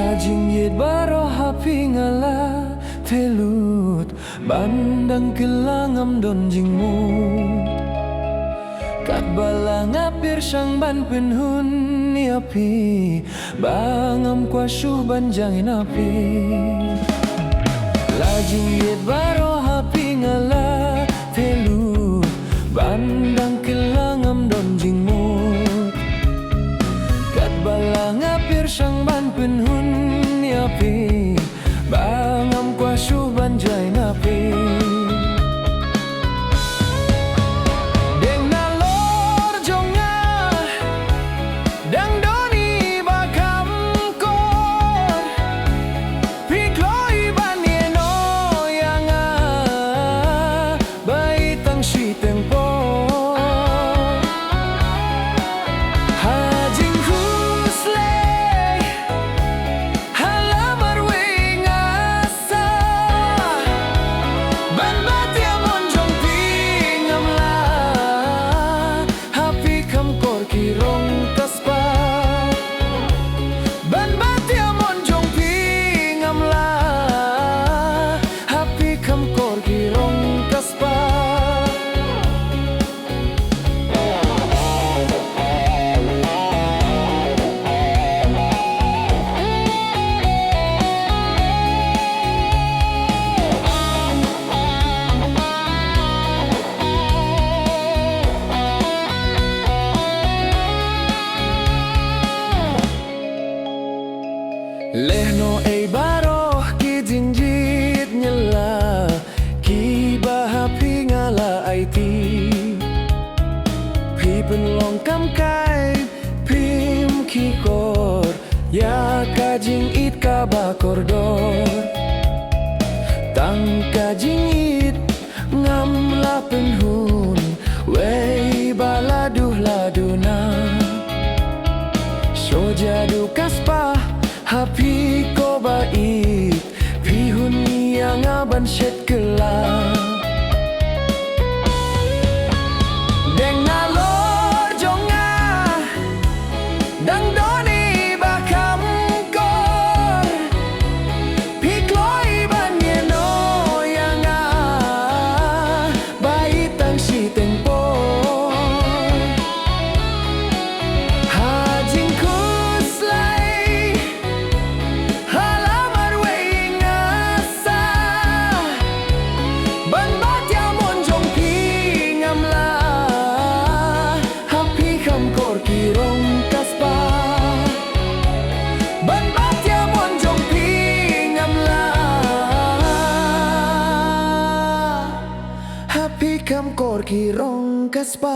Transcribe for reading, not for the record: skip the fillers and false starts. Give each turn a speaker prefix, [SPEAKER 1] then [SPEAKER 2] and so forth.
[SPEAKER 1] Lajing yit baro hapi ngala telut bandang kelangam don jingmu kat bala ngapir sang ban penhun ni api bangam kuasuh banjangin api lajing yit baro hapi ngala telut bandang kelangam don jingmu kat bala ngapir sang ban penhun ni api bangam kuasuh banjangin api Lehno ei baroh ki jinjit nyela ki bahapi ngala aiti pi penlong kam kai pim ki kor ya kajing it ka bakor dor tang kajing it ngam la penhun wei baladuh laduna so jadu kaspa hapi ko bait pihun yang aban set kelak deng nalor jonga dang doni bakam kor pikloi banyeno yang bait tang si tempo Kam kor ki rong kaspa